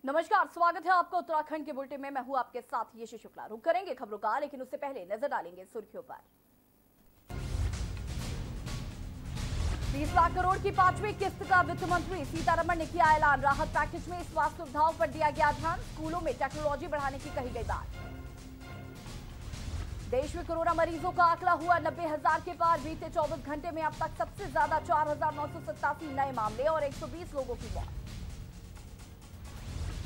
नमस्कार, स्वागत है आपका उत्तराखंड के बुलेटिन में। मैं हूं आपके साथ यशी शुक्ला। रुक करेंगे खबरों का, लेकिन उससे पहले नजर डालेंगे सुर्खियों पर। 30 लाख करोड़ की 5वीं किस्त का वित्त मंत्री सीतारमण ने किया ऐलान। राहत पैकेज में स्वास्थ्य सुविधाओं पर दिया गया ध्यान। स्कूलों में टेक्नोलॉजी बढ़ाने की कही गई बात। देश में कोरोना मरीजों का आंकड़ा हुआ 90,000 के पार। बीते 24 घंटे में अब तक सबसे ज्यादा 4,987 नए मामले और 120 लोगों की मौत।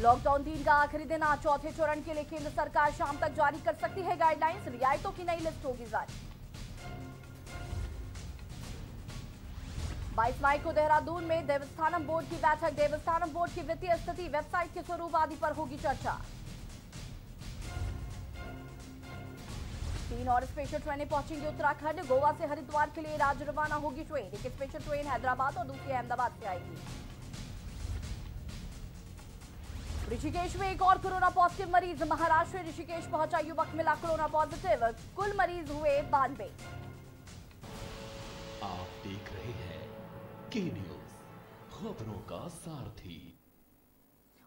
लॉकडाउन 3 का आखिरी दिन आज। चौथे चरण के लिए केंद्र सरकार शाम तक जारी कर सकती है गाइडलाइंस। रियायतों की नई लिस्ट होगी जारी। 22 मई को देहरादून में देवस्थानम बोर्ड की बैठक। देवस्थानम बोर्ड की वित्तीय स्थिति, वेबसाइट के स्वरूप आदि पर होगी चर्चा। 3 और स्पेशल ट्रेनें पहुंचेंगी उत्तराखंड। गोवा से हरिद्वार के लिए राज्य रवाना होगी ट्रेन। एक स्पेशल ट्रेन हैदराबाद और दूसरी अहमदाबाद से आएगी। ऋषिकेश में एक और कोरोना पॉजिटिव मरीज। महाराष्ट्र ऋषिकेश पहुंचा युवक मिला कोरोना पॉजिटिव। कुल मरीज हुए 92। आप देख रहे हैं के न्यूज, खबरों का सारथी।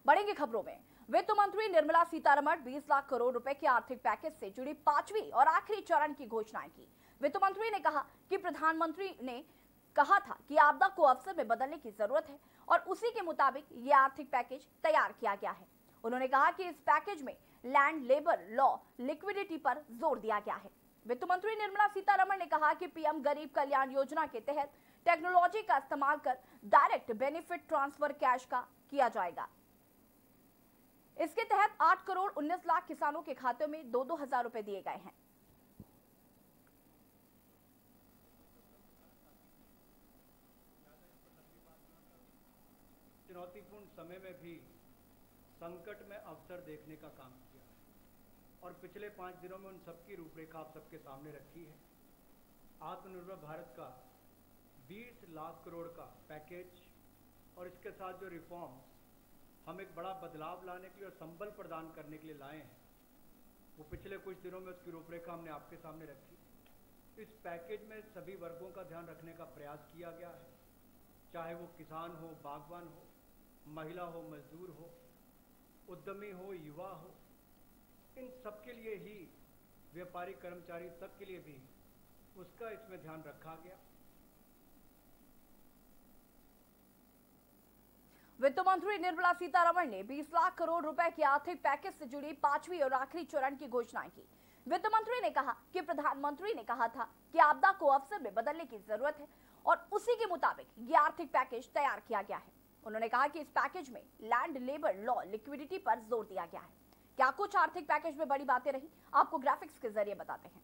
बढ़ेंगे खबरों में। वित्त मंत्री निर्मला सीतारमण 20 लाख करोड़ रुपए के आर्थिक पैकेज से जुड़ी 5वीं और आखिरी चरण की घोषणा की। वित्त मंत्री ने कहा कि प्रधानमंत्री ने कहा था कि आपदा को अवसर में बदलने की जरूरत है और उसी के मुताबिक ये आर्थिक पैकेज तैयार किया गया है। उन्होंने कहा कि इस पैकेज में लैंड, लेबर, लॉ, लिक्विडिटी पर जोर दिया गया है। वित्त मंत्री निर्मला सीतारमण ने कहा कि पीएम गरीब कल्याण योजना के तहत टेक्नोलॉजी का इस्तेमाल कर डायरेक्ट बेनिफिट ट्रांसफर कैश का किया जाएगा। इसके तहत 8 करोड़ 19 लाख किसानों के खाते में 2-2 हजार रुपए दिए गए हैं। चुनौतीपूर्ण समय में भी संकट में अवसर देखने का काम किया है और पिछले 5 दिनों में उन सबकी रूपरेखा आप सबके सामने रखी है। आत्मनिर्भर भारत का 20 लाख करोड़ का पैकेज और इसके साथ जो रिफॉर्म्स हम एक बड़ा बदलाव लाने के लिए और संबल प्रदान करने के लिए लाए हैं, वो पिछले कुछ दिनों में उसकी रूपरेखा हमने आपके सामने रखी। इस पैकेज में सभी वर्गों का ध्यान रखने का प्रयास किया गया है, चाहे वो किसान हो, बागवान हो, महिला हो, मजदूर हो, उद्यमी हो, युवा हो, इन सब के लिए ही, व्यापारी, कर्मचारी, सबके लिए भी उसका इसमें ध्यान रखा गया। वित्त मंत्री निर्मला सीतारमण ने 20 लाख करोड़ रुपए के आर्थिक पैकेज से जुड़ी 5वीं और आखिरी चरण की घोषणा की। वित्त मंत्री ने कहा कि प्रधानमंत्री ने कहा था कि आपदा को अवसर में बदलने की जरूरत है और उसी के मुताबिक ये आर्थिक पैकेज तैयार किया गया है। उन्होंने कहा कि इस पैकेज में लैंड, लेबर, लॉ, लिक्विडिटी पर जोर दिया गया है। क्या कुछ आर्थिक पैकेज में बड़ी बातें रही, आपको ग्राफिक्स के जरिए बताते हैं।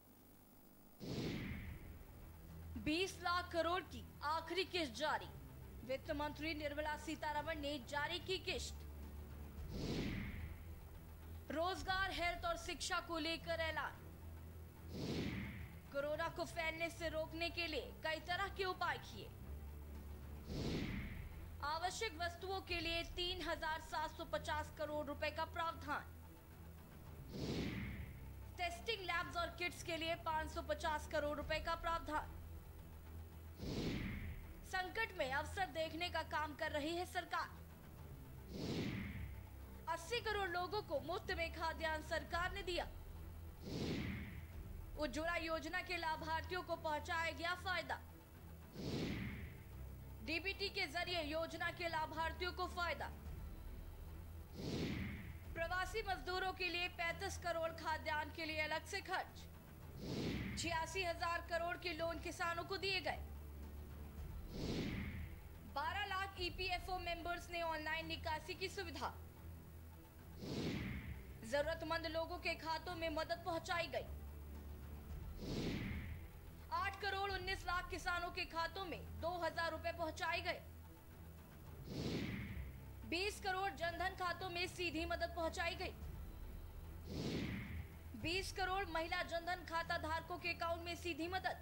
20 लाख करोड़ की आखिरी किस्त जारी। वित्त मंत्री निर्मला सीतारमण ने जारी की किस्त। रोजगार, हेल्थ और शिक्षा को लेकर ऐलान। कोरोना को फैलने से रोकने के लिए कई तरह के उपाय किए। आवश्यक वस्तुओं के लिए 3,750 करोड़ रुपए का प्रावधान। टेस्टिंग लैब्स और किट्स के लिए 550 करोड़ रुपए का प्रावधान। संकट में अवसर देखने का काम कर रही है सरकार। 80 करोड़ लोगों को मुफ्त में खाद्यान्न सरकार ने दिया। उज्ज्वला योजना के लाभार्थियों को पहुंचाया गया फायदा। डीबीटी के जरिए योजना के लाभार्थियों को फायदा। प्रवासी मजदूरों के लिए 35 करोड़ खाद्यान्न के लिए अलग से खर्च। 86,000 करोड़ के लोन किसानों को दिए गए। 12 लाख ईपीएफओ मेंबर्स ने ऑनलाइन निकासी की सुविधा। जरूरतमंद लोगों के खातों में मदद पहुंचाई गई। 8 करोड़ 19 लाख किसानों के खातों में 2,000 रुपए पहुंचाए गए। 20 करोड़ जनधन खातों में सीधी मदद पहुंचाई गई। 20 करोड़ महिला जनधन खाता धारकों के अकाउंट में सीधी मदद।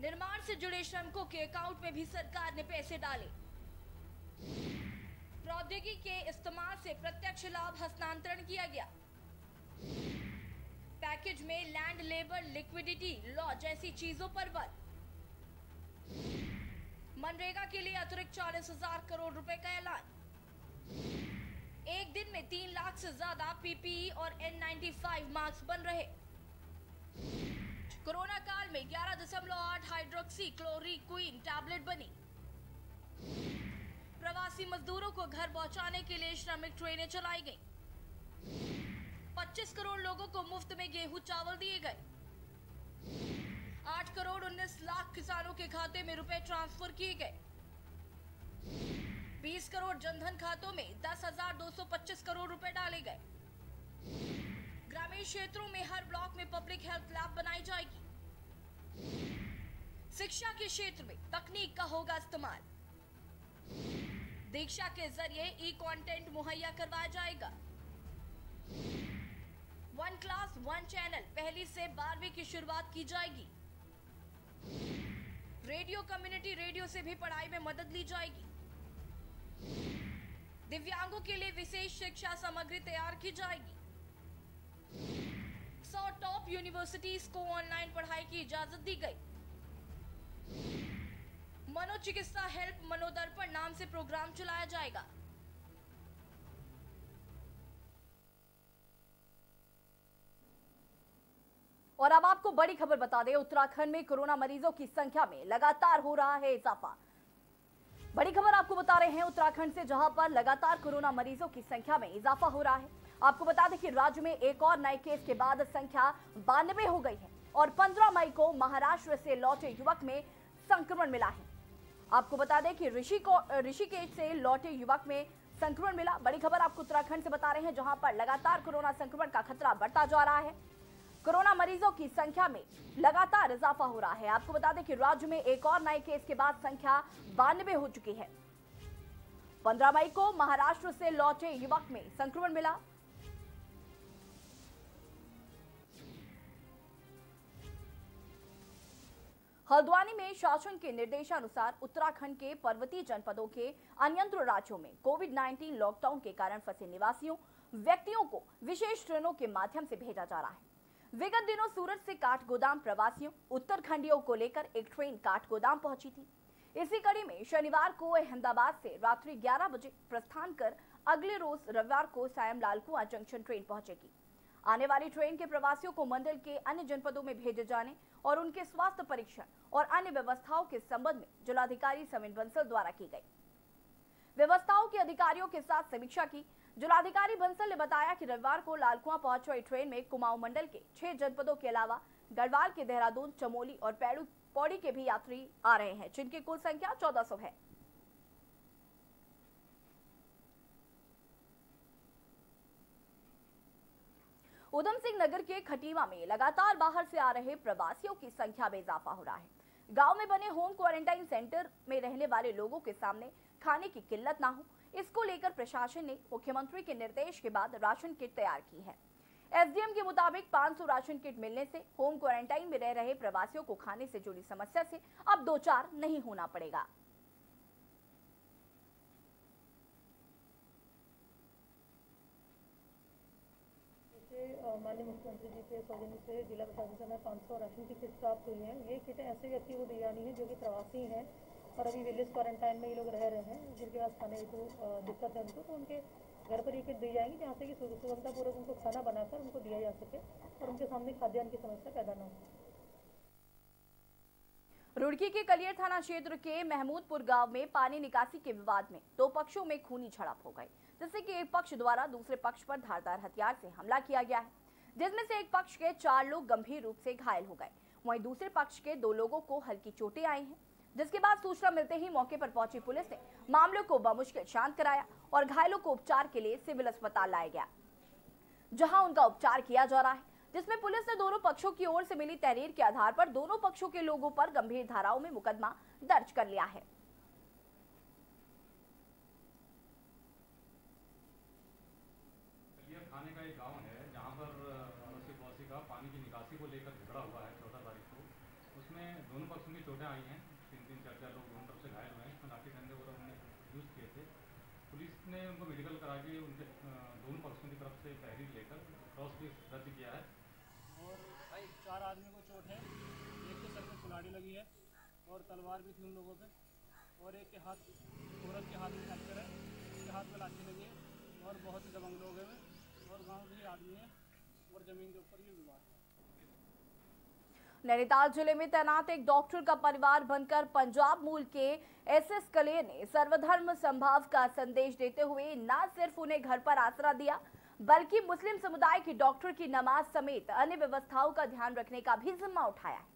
निर्माण से जुड़े श्रमिकों के अकाउंट में भी सरकार ने पैसे डाले। प्रौद्योगिकी के इस्तेमाल से प्रत्यक्ष लाभ हस्तांतरण किया गया। पैकेज में लैंड, लेबर, लिक्विडिटी, लॉ जैसी चीजों पर बल। मनरेगा के लिए अतिरिक्त 40,000 करोड़ रुपए का ऐलान। एक दिन में 3 लाख से ज्यादा पीपीई और N95 मास्क बन रहे। कोरोना काल में 11.8 हाइड्रोक्सी क्लोरोक्वीन टैबलेट बनी। प्रवासी मजदूरों को घर पहुंचाने के लिए श्रमिक ट्रेनें चलाई गईं। 25 करोड़ लोगों को मुफ्त में गेहूं चावल दिए गए। 8 करोड़ 19 लाख किसानों के खाते में रुपए ट्रांसफर किए गए। 20 करोड़ जनधन खातों में 10,225 करोड़ रुपए डाले गए। ग्रामीण क्षेत्रों में हर ब्लॉक में पब्लिक हेल्थ लैब बनाई जाएगी। शिक्षा के क्षेत्र में तकनीक का होगा इस्तेमाल। दीक्षा के जरिए ई कंटेंट मुहैया करवाया जाएगा। 1 क्लास 1 चैनल पहली से 12वीं की शुरुआत की जाएगी। रेडियो कम्युनिटी रेडियो से भी पढ़ाई में मदद ली जाएगी। दिव्यांगों के लिए विशेष शिक्षा सामग्री तैयार की जाएगी। 100 टॉप यूनिवर्सिटीज को ऑनलाइन पढ़ाई की इजाजत दी गई। मनोचिकित्सा हेल्प मनोदर्पण नाम से प्रोग्राम चलाया जाएगा। और अब आपको बड़ी खबर बता दें, उत्तराखंड में कोरोना मरीजों की संख्या में लगातार हो रहा है इजाफा। बड़ी खबर आपको बता रहे हैं उत्तराखंड से, जहां पर लगातार कोरोना मरीजों की संख्या में इजाफा हो रहा है। आपको बता दें कि राज्य में एक और नए केस के बाद संख्या 92 हो गई है और 15 मई को महाराष्ट्र से लौटे युवक में संक्रमण मिला है। आपको बता दें कि ऋषिकेश से लौटे युवक में संक्रमण मिला। बड़ी खबर आपको उत्तराखंड से बता रहे हैं, जहां पर लगातार कोरोना संक्रमण का खतरा बढ़ता जा रहा है। कोरोना मरीजों की संख्या में लगातार इजाफा हो रहा है। आपको बता दें कि राज्य में एक और नए केस के बाद संख्या 92 हो चुकी है। 15 मई को महाराष्ट्र से लौटे युवक में संक्रमण मिला। हल्द्वानी में शासन के निर्देशानुसार उत्तराखंड के पर्वतीय जनपदों के अन्यंत्र राज्यों में कोविड-19 लॉकडाउन के कारण फंसे निवासियों व्यक्तियों को विशेष ट्रेनों के माध्यम से भेजा जा रहा है। विगत दिनों सूरत से काठगोदाम प्रवासियों उत्तराखंडियों को लेकर एक ट्रेन काठगोदाम पहुंची थी। इसी कड़ी में शनिवार को अहमदाबाद से रात्रि 11 बजे प्रस्थान कर अगले रोज रविवार को सायम लालकुआं जंक्शन ट्रेन पहुंचेगी। आने वाली ट्रेन के प्रवासियों को मंडल के अन्य जनपदों में भेजे जाने और उनके स्वास्थ्य परीक्षण और अन्य व्यवस्थाओं के संबंध में जिलाधिकारी सविन बंसल द्वारा की गई व्यवस्थाओं के अधिकारियों के साथ समीक्षा की। जिलाधिकारी बंसल ने बताया कि रविवार को लालकुआं पहुंच रही ट्रेन में कुमाऊं मंडल के 6 जनपदों के अलावा गढ़वाल के देहरादून, चमोली और पौड़ी के भी यात्री आ रहे हैं, जिनकी कुल संख्या 1400 है। उधम सिंह नगर के खटीमा में लगातार बाहर से आ रहे प्रवासियों की संख्या में इजाफा हो रहा है। गांव में बने होम क्वारंटाइन सेंटर में रहने वाले लोगों के सामने खाने की किल्लत ना हो, इसको लेकर प्रशासन ने मुख्यमंत्री के निर्देश के बाद राशन किट तैयार की है। एसडीएम के मुताबिक 500 राशन किट मिलने से होम क्वारंटाइन में रह रहे प्रवासियों को खाने से जुड़ी समस्या से अब 2-4 नहीं होना पड़ेगा। माननीय मुख्यमंत्री जी के सौजन्य से जिला प्रशासन से हमें 500 राशन की किट प्राप्त हुई है। ये किटें ऐसे व्यक्ति को दी जानी है जो कि प्रवासी हैं और अभी विलेज क्वारंटाइन में ये लोग रह रहे हैं, जिनके पास खाने को दिक्कत है उनको, तो उनके घर पर ये किट दी जाएंगी, जहाँ से कि सुगमतापूर्वक उनको खाना बनाकर उनको दिया जा सके और उनके सामने खाद्यान्न की समस्या पैदा न हो। रुड़की के कलियर थाना क्षेत्र के महमूदपुर गांव में पानी निकासी के विवाद में 2 पक्षों में खूनी झड़प हो गई, जिससे कि एक पक्ष द्वारा दूसरे पक्ष पर धारदार हथियार से हमला किया गया है, जिसमें से एक पक्ष के 4 लोग गंभीर रूप से घायल हो गए। वहीं दूसरे पक्ष के 2 लोगों को हल्की चोटें आई हैं, जिसके बाद सूचना मिलते ही मौके पर पहुंची पुलिस ने मामले को बमुश्किल शांत कराया और घायलों को उपचार के लिए सिविल अस्पताल लाया गया, जहां उनका उपचार किया जा रहा है, जिसमें पुलिस ने दोनों पक्षों की ओर से मिली तहरीर के आधार पर दोनों पक्षों के लोगों पर गंभीर धाराओं में मुकदमा दर्ज कर लिया है। थाने का एक गांव है जहां पर अड़ोसी पड़ोसी का पानी की निकासी को लेकर झगड़ा हुआ है 14 तारीख को। उसमें दोनों पक्षों की चोटें आई हैं, 3-4 लोग दोनों तरफ से घायल हुए हैं। इसमें लाठी डंडे वगैरह उन्होंने यूज़ किए थे। पुलिस ने उनको मेडिकल करा के उनके दोनों पक्षों की तरफ से तहरीर लेकर क्रॉस केस दर्ज किया है। और 4 आदमी को चोट है, एक के सर में कुल्हाड़ी लगी है और तलवार भी थी उन लोगों पे, और एक के हाथ, औरत के हाथ में फ्रैक्चर है, उनके हाथ में लाठी लगी है और बहुत ही दबंग लोग हैं और गांव के आदमी हैं और ज़मीन के ऊपर ये विवाद है। नैनीताल जिले में तैनात एक डॉक्टर का परिवार बनकर पंजाब मूल के एसएस कलेर ने सर्वधर्म संभाव का संदेश देते हुए न सिर्फ उन्हें घर पर आसरा दिया बल्कि मुस्लिम समुदाय की डॉक्टर की नमाज समेत अन्य व्यवस्थाओं का ध्यान रखने का भी जिम्मा उठाया है।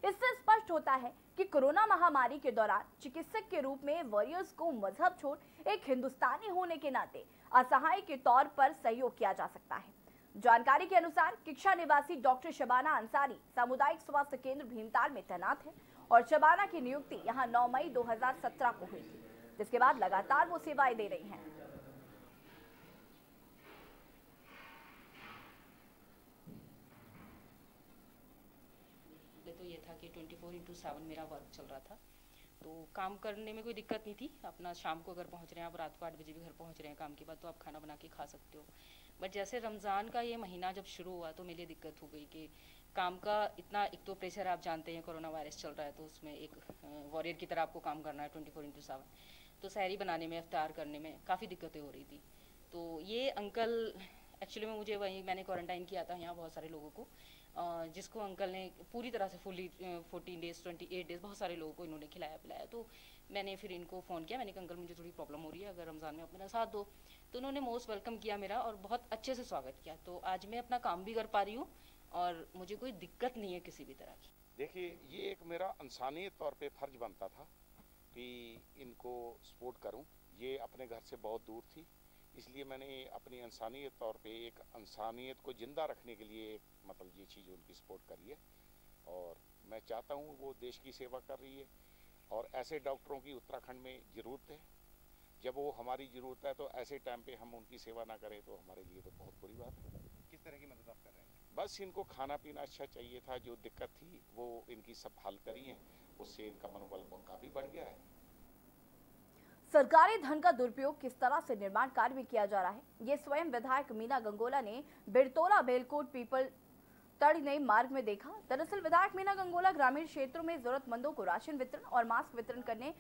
इससे स्पष्ट होता है कि कोरोना महामारी के दौरान चिकित्सक के रूप में वॉरियर्स को मजहब छोड़ एक हिंदुस्तानी होने के नाते असहाय के तौर पर सहयोग किया जा सकता है। जानकारी के अनुसार किक्षा निवासी डॉक्टर शबाना अंसारी सामुदायिक स्वास्थ्य केंद्र भीमताल में तैनात है और शबाना की नियुक्ति यहां 9 मई 2017 को हुई थी, जिसके बाद लगातार वो सेवाएं दे रही हैं। तो ये था कि 24/7 मेरा वर्क चल रहा था, तो काम करने में कोई दिक्कत नहीं थी। अपना शाम को अगर पहुंच रहे हैं आप, रात को 8 बजे भी घर पहुंच रहे हैं काम के बाद, तो आप खाना बना के खा सकते हो। बट जैसे रमज़ान का ये महीना जब शुरू हुआ तो मेरे लिए दिक्कत हो गई कि काम का इतना, एक तो प्रेशर आप जानते हैं, कोरोना वायरस चल रहा है, तो उसमें एक वॉरियर की तरह आपको काम करना है 24/7। तो सहरी बनाने में, इफ्तार करने में काफ़ी दिक्कतें हो रही थी। तो ये अंकल एक्चुअली में मुझे वहीं मैंने क्वारंटाइन किया था यहाँ बहुत सारे लोगों को, जिसको अंकल ने पूरी तरह से फुली 14 डेज 28 डेज बहुत सारे लोगों को इन्होंने खिलाया पिलाया। तो मैंने फिर इनको फ़ोन किया, मैंने कहा अंकल मुझे थोड़ी प्रॉब्लम हो रही है, अगर रमज़ान में आप मेरा साथ दो। तो उन्होंने मोस्ट वेलकम किया मेरा और बहुत अच्छे से स्वागत किया। तो आज मैं अपना काम भी कर पा रही हूँ और मुझे कोई दिक्कत नहीं है किसी भी तरह की। देखिए, ये एक मेरा इंसानियत तौर पे फ़र्ज बनता था कि इनको सपोर्ट करूं। ये अपने घर से बहुत दूर थी, इसलिए मैंने अपनी इंसानियत तौर पे एक इंसानियत को ज़िंदा रखने के लिए मतलब ये चीज़ उनकी सपोर्ट करी है और मैं चाहता हूँ वो देश की सेवा कर रही है और ऐसे डॉक्टरों की उत्तराखंड में ज़रूरत है। जब वो हमारी ज़रूरत है तो ऐसे टाइम पे हम उनकी सेवा ना करें तो हमारे लिए तो बहुत बुरी बात है। किस तरह की मदद आप कर रहे हैं? बस इनको खाना पीना अच्छा चाहिए था, जो दिक्कत थी वो इनकी सब हल करी है, उससे इनका मनोबल काफ़ी बढ़ गया है। सरकारी धन का दुरुपयोग किस तरह से निर्माण कार्य में किया जा रहा है, ये स्वयं विधायक मीना गंगोला ने बिरतोला बेलकोट पीपल तड़ नए मार्ग में देखा। दरअसल विधायक मीना गंगोला ग्रामीण क्षेत्रों में जरूरतमंदों को राशन वितरण और मास्क वितरण करने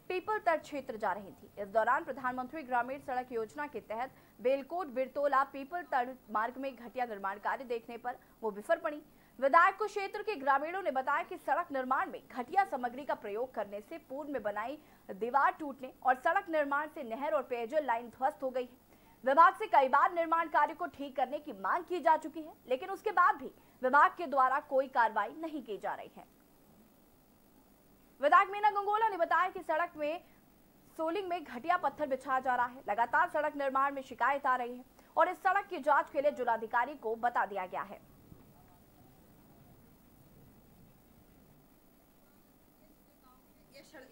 पीपल तट क्षेत्र जा रही थी। इस दौरान प्रधानमंत्री ग्रामीण सड़क योजना के तहत बेलकोट बिरतोला पीपल तट मार्ग में घटिया निर्माण कार्य देखने पर वो बिफर पड़ी। विधायक को क्षेत्र के ग्रामीणों ने बताया कि सड़क निर्माण में घटिया सामग्री का प्रयोग करने से पूर्व में बनाई दीवार टूटने और सड़क निर्माण से नहर और पेयजल लाइन ध्वस्त हो गई है। विभाग से कई बार निर्माण कार्य को ठीक करने की मांग की जा चुकी है, लेकिन उसके बाद भी विभाग के द्वारा कोई कार्रवाई नहीं की जा रही है। विधायक मीना गंगोला ने बताया कि सड़क में सोलिंग में घटिया पत्थर बिछाया जा रहा है। लगातार सड़क निर्माण में शिकायत आ रही है और इस सड़क की जांच के लिए जिलाधिकारी को बता दिया गया है।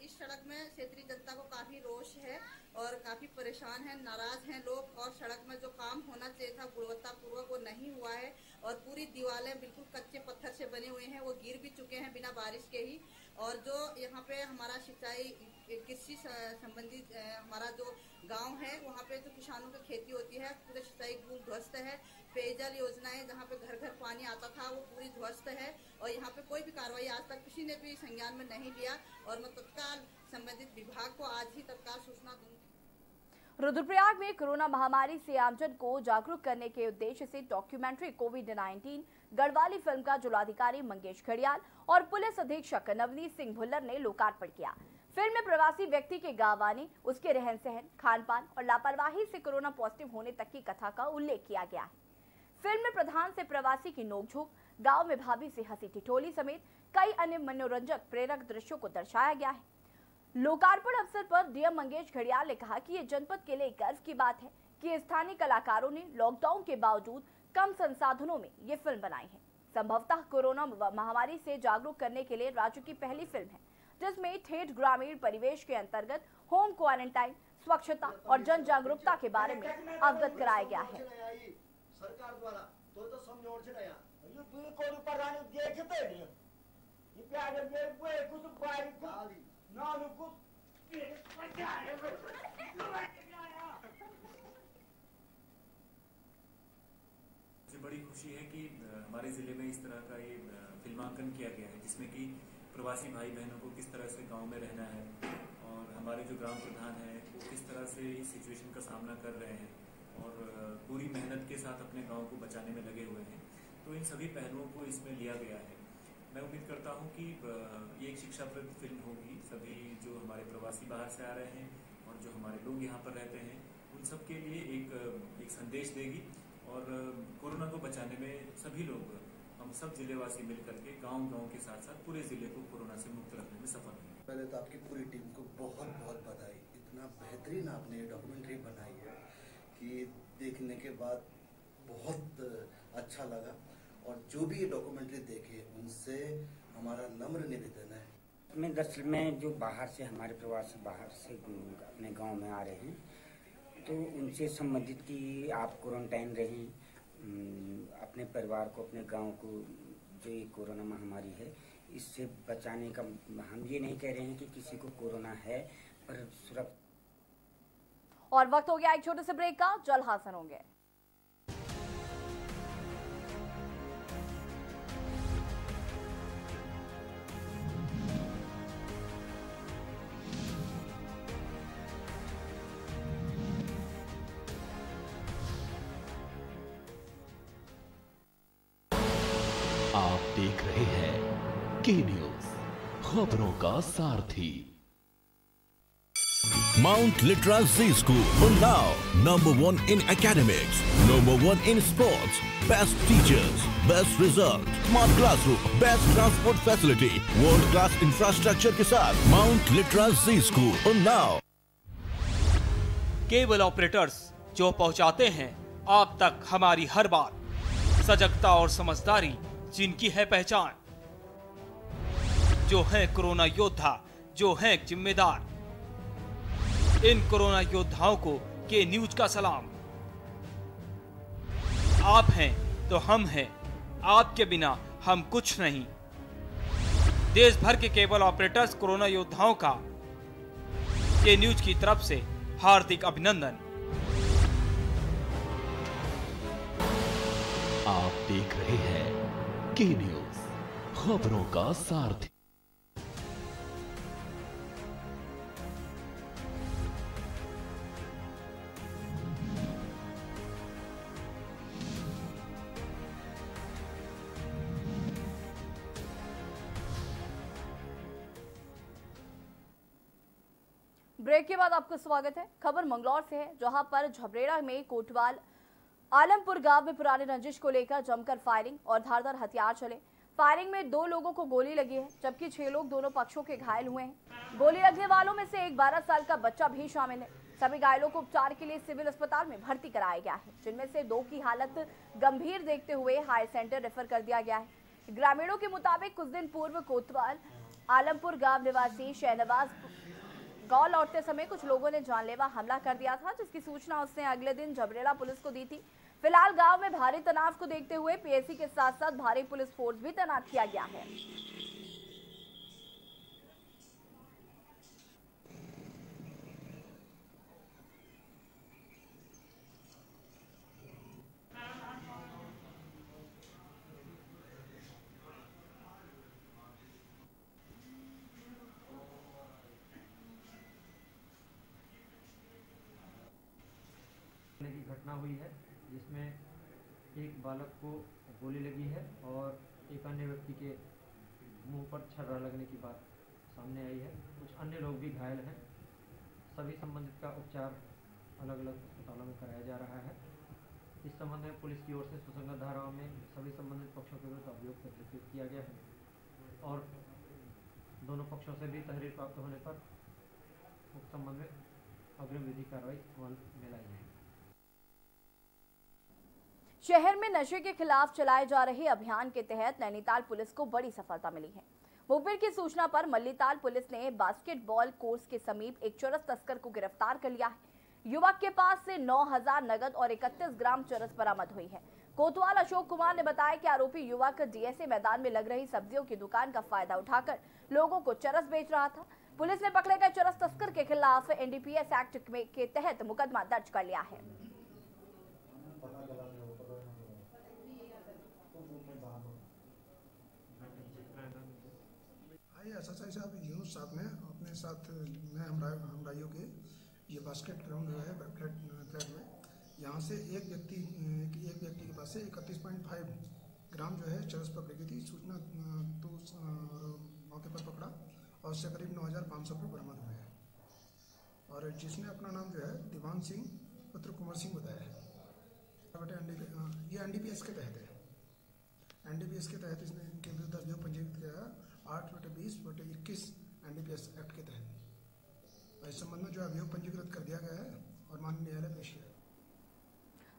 इस सड़क में क्षेत्रीय जनता को काफी रोष है और काफी परेशान है, नाराज हैं लोग और सड़क में जो काम होना चाहिए था गुणवत्ता पूर्वक वो नहीं हुआ है और पूरी दीवारें बिल्कुल कच्चे पत्थर से बने हुए हैं, वो गिर भी चुके हैं बिना बारिश के ही। और जो यहाँ पे हमारा सिंचाई कृषि संबंधित हमारा जो गांव है वहाँ पे जो किसानों की खेती होती है पूरे सिंचाई पूल ध्वस्त है। पेयजल योजनाएं जहाँ पे घर घर पानी आता था वो पूरी ध्वस्त है और यहाँ पे कोई भी कार्रवाई आज तक किसी ने भी संज्ञान में नहीं लिया और मैं तत्काल संबंधित विभाग को आज ही तत्काल सूचना दूंगी। रुद्रप्रयाग में कोरोना महामारी से आमजन को जागरूक करने के उद्देश्य से डॉक्यूमेंट्री कोविड-19 गढ़वाली फिल्म का जिलाधिकारी मंगेश घड़ियाल और पुलिस अधीक्षक नवनीत सिंह भुल्लर ने लोकार्पण किया। फिल्म में प्रवासी व्यक्ति के गांव आने, उसके रहन सहन, खान पान और लापरवाही से कोरोना पॉजिटिव होने तक की कथा का उल्लेख किया गया है। फिल्म में प्रधान से प्रवासी की नोकझोंक, गांव में भाभी से हंसी ठिठोली समेत कई अन्य मनोरंजक प्रेरक दृश्यों को दर्शाया गया है। लोकार्पण अवसर पर डीएम मंगेश घड़ियाल ने कहा कि ये जनपद के लिए गर्व की बात है कि स्थानीय कलाकारों ने लॉकडाउन के बावजूद कम संसाधनों में ये फिल्म बनाई है। संभवतः कोरोना महामारी से जागरूक करने के लिए राज्य की पहली फिल्म है जिसमें ठेठ ग्रामीण परिवेश के अंतर्गत होम क्वारंटाइन, स्वच्छता और जन जागरूकता के बारे में अवगत कराया गया है। सरकार द्वारा तो समझोड़ से नया ये बिल्कुल प्रधान देखते नहीं ये प्यार ये कुछ बारी गाली ना नुको मुझे बड़ी खुशी है कि हमारे जिले में इस तरह का ये फिल्मांकन किया गया है जिसमें कि प्रवासी भाई बहनों को किस तरह से गांव में रहना है और हमारे जो ग्राम प्रधान हैं वो किस तरह से इस सिचुएशन का सामना कर रहे हैं और पूरी मेहनत के साथ अपने गांव को बचाने में लगे हुए हैं। तो इन सभी पहलुओं को इसमें लिया गया है। मैं उम्मीद करता हूं कि ये एक शिक्षाप्रद फिल्म होगी। सभी जो हमारे प्रवासी बाहर से आ रहे हैं और जो हमारे लोग यहाँ पर रहते हैं उन सब के लिए एक संदेश देगी और कोरोना को बचाने में सभी लोग, हम सब जिलेवासी मिलकर के गांव के साथ साथ पूरे जिले को कोरोना से मुक्त रखने में सफल हुए। पहले तो आपकी पूरी टीम को बहुत बहुत बधाई। इतना बेहतरीन आपने ये डॉक्यूमेंट्री बनाई है कि देखने के बाद बहुत अच्छा लगा और जो भी ये डॉक्यूमेंट्री देखे उनसे हमारा नम्र निवेदन है। मैं दरअसल में जो बाहर से हमारे प्रवासी बाहर से अपने गांव में आ रहे हैं तो उनसे संबंधित कि आप क्वारंटाइन रहें, अपने परिवार को, अपने गांव को जो ये कोरोना महामारी है इससे बचाने का, हम ये नहीं कह रहे हैं कि किसी को कोरोना है पर सुरक्षा। और वक्त हो गया एक छोटे से ब्रेक का, जल्द हाजिर होंगे। आप देख रहे हैं के न्यूज, खबरों का सारथी। Mount Litra Z School, Unnao, #1 in academics, #1 in sports, best teachers, best result, smart classroom, best transport facility, world class infrastructure के साथ Mount Litra Z School, Unnao। Cable operators जो पहुंचाते हैं आप तक हमारी हर बात, सजगता और समझदारी जिनकी है पहचान, जो है कोरोना योद्धा, जो है जिम्मेदार। इन कोरोना योद्धाओं को के न्यूज का सलाम। आप हैं तो हम हैं, आपके बिना हम कुछ नहीं। देश भर के केबल ऑपरेटर्स कोरोना योद्धाओं का के न्यूज की तरफ से हार्दिक अभिनंदन। आप देख रहे हैं के न्यूज, खबरों का सारथी। ब्रेक के बाद आपका स्वागत है। खबर मंगलौर से है, जहां पर झबरेड़ा में कोटवाल आलमपुर गांव में पुराने रंजिश को लेकर जमकर फायरिंग और धारदार हथियार चले। फायरिंग में 2 लोगों को गोली लगी है, जबकि 6 लोग दोनों पक्षों के घायल हुए हैं। गोली लगने वालों में से एक 12 साल का बच्चा भी शामिल है। सभी घायलों को उपचार के लिए सिविल अस्पताल में भर्ती कराया गया है, जिनमें से 2 की हालत गंभीर देखते हुए हाई सेंटर रेफर कर दिया गया है। ग्रामीणों के मुताबिक कुछ दिन पूर्व कोतवाल आलमपुर गांव निवासी शहनवाज गांव लौटते समय कुछ लोगों ने जानलेवा हमला कर दिया था, जिसकी सूचना उसने अगले दिन झबरेड़ा पुलिस को दी थी। फिलहाल गांव में भारी तनाव को देखते हुए पीएसी के साथ साथ भारी पुलिस फोर्स भी तैनात किया गया है। की घटना हुई है जिसमें एक बालक को गोली लगी है और एक अन्य व्यक्ति के मुंह पर छर्रा लगने की बात सामने आई है। कुछ अन्य लोग भी घायल हैं। सभी संबंधित का उपचार अलग अलग अस्पतालों में कराया जा रहा है। इस संबंध में पुलिस की ओर से सुसंगत धाराओं में सभी संबंधित पक्षों के विरुद्ध अभियोग प्रस्तुत किया गया है और दोनों पक्षों से भी तहरीर प्राप्त होने पर उस संबंध में अग्रिम विधि कार्रवाई अमल में लाई जाएगी। शहर में नशे के खिलाफ चलाए जा रहे अभियान के तहत नैनीताल पुलिस को बड़ी सफलता मिली है। मुखबिर की सूचना पर मल्लीताल पुलिस ने बास्केटबॉल कोर्स के समीप एक चरस तस्कर को गिरफ्तार कर लिया है। युवक के पास से 9,000 नगद और 31 ग्राम चरस बरामद हुई है। कोतवाल अशोक कुमार ने बताया कि आरोपी युवक डीएसए मैदान में लग रही सब्जियों की दुकान का फायदा उठाकर लोगों को चरस बेच रहा था। पुलिस ने पकड़े गए चरस तस्कर के खिलाफ एनडीपीएस एक्ट के तहत मुकदमा दर्ज कर लिया है। एसएसआई साहब यूनुस साहब ने अपने अपने साथ मैं हमराइयों के ये बास्केट ग्राउंड जो है फ्लैट में यहाँ से एक व्यक्ति के पास से 31.5 ग्राम जो है चरस पकड़ी गई थी। सूचना तो मौके पर पकड़ा और उससे करीब 9,500 रुपये बरामद हुए हैं और जिसने अपना नाम जो है दीवान सिंह पुत्र कुंवर सिंह बताया है। ये एनडीपीएस के तहत है। एनडीपीएस के तहत इसने इनके विरुद्ध अभियोग पंजीकृत किया है 8/20/21 एनडीपीएस एक्ट के तहत। इस संबंध में जो अभियोग पंजीकृत कर दिया गया है और माननीय न्यायालय पेश किया।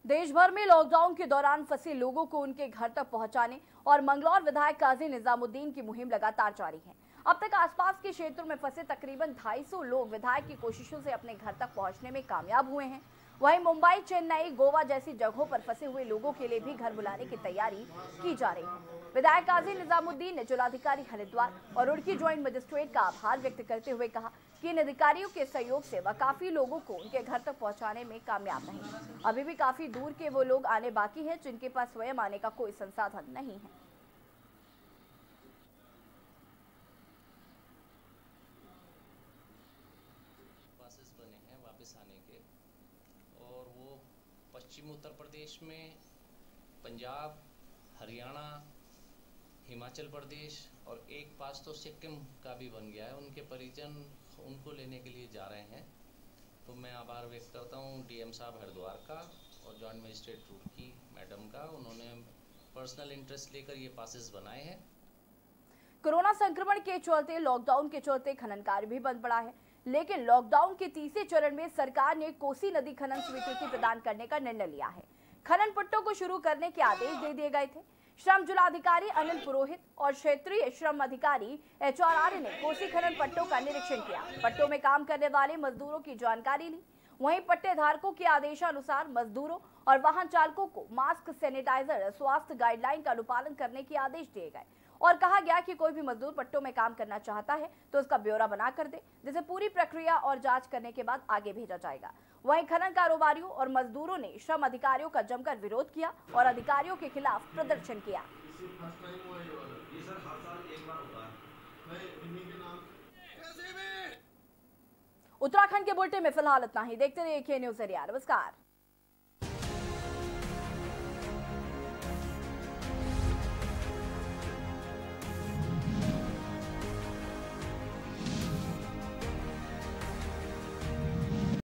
देश भर में लॉकडाउन के दौरान फंसे लोगों को उनके घर तक पहुंचाने और मंगलौर विधायक काजी निजामुद्दीन की मुहिम लगातार जारी है। अब तक आसपास के क्षेत्रों में फंसे तकरीबन 250 लोग विधायक की कोशिशों से अपने घर तक पहुंचने में कामयाब हुए हैं। वहीं मुंबई, चेन्नई, गोवा जैसी जगहों पर फंसे हुए लोगों के लिए भी घर बुलाने की तैयारी की जा रही है। विधायक काजी निजामुद्दीन ने जिलाधिकारी हरिद्वार और रुड़की ज्वाइंट मजिस्ट्रेट का आभार व्यक्त करते हुए कहा कि इन अधिकारियों के सहयोग से वह काफी लोगों को उनके घर तक पहुंचाने में कामयाब रहे। अभी भी काफी दूर के वो लोग आने बाकी हैं जिनके पास स्वयं आने का कोई संसाधन नहीं है। और वो पश्चिम उत्तर प्रदेश में, पंजाब, हरियाणा, हिमाचल प्रदेश और एक पास तो सिक्किम का भी बन गया है। उनके परिजन उनको लेने के लिए जा रहे हैं। तो मैं आभार व्यक्त करता हूँ डीएम साहब हरिद्वार का और जॉइंट मजिस्ट्रेट रुड़की मैडम का। उन्होंने पर्सनल इंटरेस्ट लेकर ये पासेस बनाए हैं। कोरोना संक्रमण के चलते, लॉकडाउन के चलते खनन कार्य भी बंद पड़ा है, लेकिन लॉकडाउन के तीसरे चरण में सरकार ने कोसी नदी खनन स्वीकृति प्रदान करने का निर्णय लिया है। खनन पट्टों को शुरू करने के आदेश दे दिए गए थे। श्रम जिलाधिकारी अनिल पुरोहित और क्षेत्रीय श्रम अधिकारी HRR ने कोसी खनन पट्टों का निरीक्षण किया। पट्टों में काम करने वाले मजदूरों की जानकारी ली। वहीं पट्टे धारकों के आदेशानुसार मजदूरों और वाहन चालकों को मास्क, सैनिटाइजर, स्वास्थ्य गाइडलाइन का अनुपालन करने के आदेश दिए गए और कहा गया कि कोई भी मजदूर पट्टों में काम करना चाहता है तो उसका ब्यौरा बना कर दे, जिसे पूरी प्रक्रिया और जांच करने के बाद आगे भेजा जाएगा। वहीं खनन कारोबारियों और मजदूरों ने श्रम अधिकारियों का जमकर विरोध किया और अधिकारियों के खिलाफ प्रदर्शन किया। उत्तराखंड के बुलेटिन में फिलहाल इतना ही। देखते रहिए के न्यूज़ एरिया। नमस्कार।